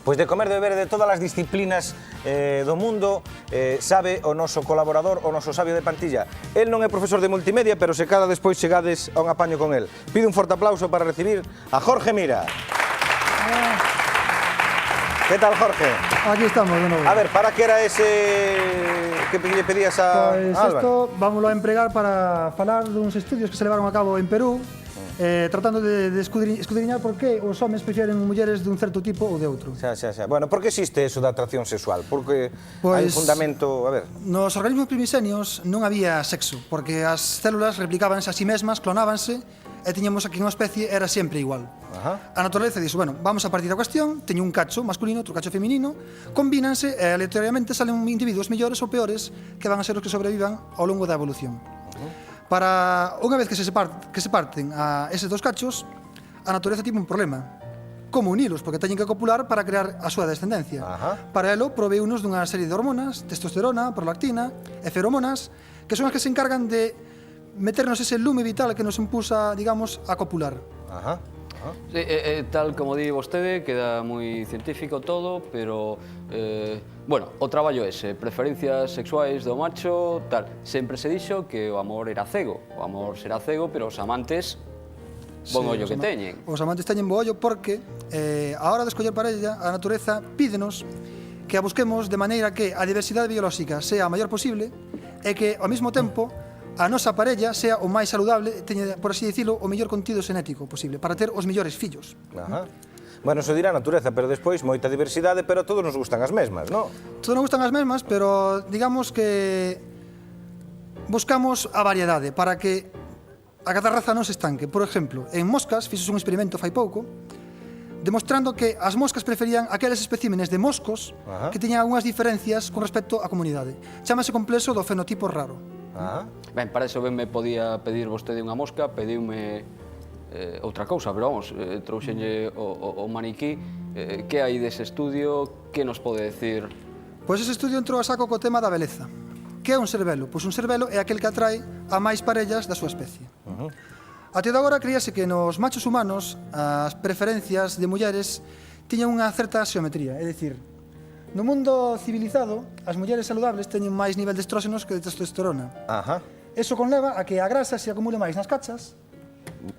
Pois de comer, de beber de todas as disciplinas do mundo, sabe o noso colaborador, o noso sabio de Pantilla. El non é profesor de multimedia, pero se cada despois chegades a un apaño con el. Pido un forte aplauso para recibir a Jorge Mira. ¿Qué tal, Jorge? Aquí estamos de novo. A ver, para que era ese que lle pedías a Pois Álvaro? isto vámoslo a empregar para falar duns estudios que se levaron a cabo en Perú, tratando de escudriñar por que os homes prefieren mulleres dun certo tipo ou de outro. Xa. Bueno, por que existe eso da atracción sexual? Porque hai un fundamento, a ver. Nos organismos primixenios non había sexo, porque as células replicabanse a sí mesmas, clonábanse, e tiñamos aquí unha especie era sempre igual. A naturaleza dixo, bueno, vamos a partir da cuestión, teño un cacho masculino, outro cacho feminino, combínanse e aleatoriamente salen individuos mellores ou peores que van a ser os que sobrevivan ao longo da evolución. Para unha vez que se parten a eses dos cachos, a natureza tivo un problema. Como unilos, porque teñen que copular para crear a súa descendencia. Para elo, proveunos dunha serie de hormonas, testosterona, prolactina e feromonas, que son as que se encargan de meternos ese lume vital que nos impulsa, digamos, a copular. Sí, tal como di vostede, queda moi científico todo, pero, bueno, o traballo ese, preferencias sexuais do macho, tal, sempre se dixo que o amor era cego, o amor será cego, pero os amantes, bon ollo que teñen. Os amantes teñen bo ollo porque, a hora de escoller parella, a natureza pídenos que a busquemos de maneira que a diversidade biolóxica sea a maior posible e que, ao mesmo tempo, a nosa parella sea o máis saludable, teña, por así dicilo, o mellor contido xenético posible, para ter os mellores fillos. Bueno, eso dirá a natureza, pero despois moita diversidade, pero todos nos gustan as mesmas, non? Todos nos gustan as mesmas, pero digamos que buscamos a variedade para que a cada raza non se estanque. Por exemplo, en moscas, fixos un experimento fai pouco, demostrando que as moscas preferían aqueles especímenes de moscos que teñan algunhas diferencias con respecto á comunidade. Chámase complexo do fenotipo raro. Ben, para eso ben me podía pedir vostede unha mosca, pediume outra cousa, pero vamos, trouxenlle o maniquí. Que hai dese estudio? Que nos pode decir? Pois ese estudio entrou a saco co tema da beleza. Que é un cervelo? Pois un cervelo é aquel que atrae a máis parellas da súa especie. Até de agora creíase que nos machos humanos as preferencias de mulleres tiñan unha certa xeometría, é dicir, no mundo civilizado, as mulleres saludables teñen máis nivel de estróxenos que de testosterona. Eso conleva a que a grasa se acumule máis nas cachas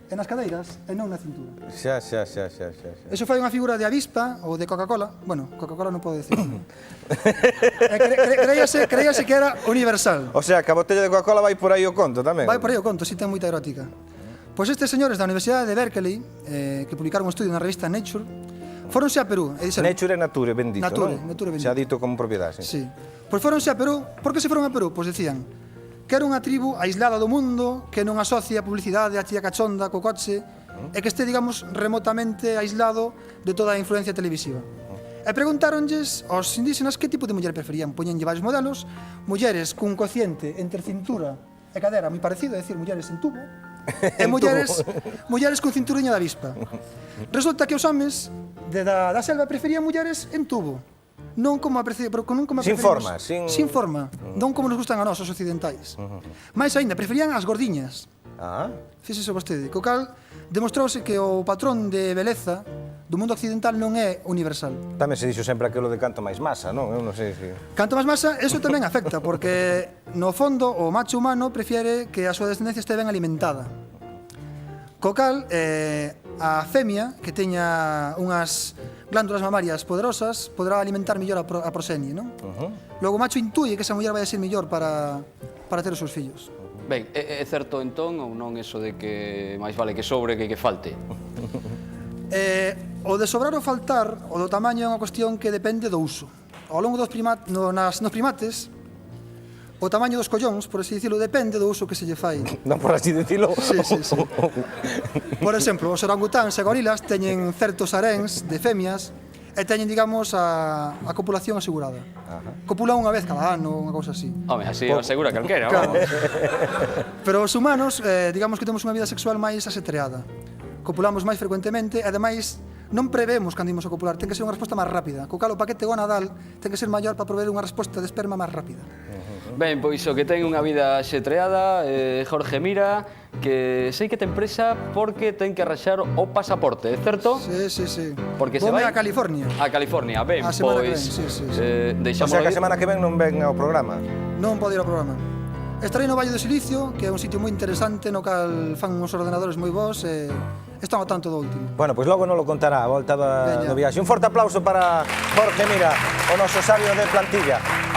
e nas cadeiras e non na cintura. Xa. Eso fai unha figura de avispa ou de Coca-Cola. Bueno, Coca-Cola non podo decir. Creíase que era universal. O sea, que a botella de Coca-Cola vai por aí o conto tamén. Vai por aí o conto, si ten moita erótica. Pois estes señores da Universidade de Berkeley, que publicaron un estudio na revista Nature, fóronse a Perú e dixeron... Nature é nature, ben dito, Nature non? bendito. Xa dito como propiedade, Sí. Pois fóronse a Perú. Por que se foron a Perú? Pois decían que era unha tribu aislada do mundo, que non asocia publicidade a chía cachonda co coche, e que este, digamos, remotamente aislado de toda a influencia televisiva. E preguntáronlles aos indígenas que tipo de muller preferían. Poñenlle varios modelos, mulleres cun cociente entre cintura e cadera moi parecido, é dicir, mulleres en tubo, e mulleres con cinturriña de avispa. Resulta que os homes da selva preferían mulleres en tubo, non como Sin forma, sin forma, non como nos gustan a nós, os occidentais. Mais aínda, preferían as gordiñas. Fíxese vostede, co cal demostrouse que o patrón de beleza do mundo occidental non é universal. Tamén se dixo sempre aquilo de canto máis masa, non? Eu non sei se... Canto máis masa, eso tamén afecta, porque no fondo o macho humano prefiere que a súa descendencia este ben alimentada. Co cal, a femia, que teña unhas glándulas mamarias poderosas, poderá alimentar mellor a prosenie, non? Logo o macho intuye que esa muller vai a ser mellor para ter os seus fillos. Ben, é certo entón ou non eso de que máis vale que sobre que falte? O de sobrar ou faltar, o do tamaño é unha cuestión que depende do uso. Ao longo nos primates, o tamaño dos collóns, por así dicilo, depende do uso que se lle fai. Non por así dicilo. Sí. Por exemplo, os orangutáns e gorilas teñen certos haréns de femias e teñen, digamos, a copulación asegurada. Copulan unha vez cada ano, unha cousa así. Home, así o asegura calquera, Claro. vamos. Pero os humanos, digamos que temos unha vida sexual máis asetreada. Copulamos máis frecuentemente e, ademais, non prevemos cando imos a copular, ten que ser unha resposta máis rápida. Co cal, o paquete gonadal ten que ser maior para proveer unha resposta de esperma máis rápida. Ben, pois o que ten unha vida xetreada, Jorge Mira, que sei que ten presa porque ten que arranxar o pasaporte, é certo? Sí. Porque se Vome vai a California. A California, ben, A semana que pois ven, sí. O deixámoslo sea que a ir. semana que ven non ven ao programa. Non pode ir ao programa. Estarei no Valle do Silicio, que é un sitio moi interesante no cal fan uns ordenadores moi bons e están ao tanto do último. Bueno, pois logo non lo contará a volta Veña. do viaxe. Un forte aplauso para Jorge Mira, o noso sabio de plantilla.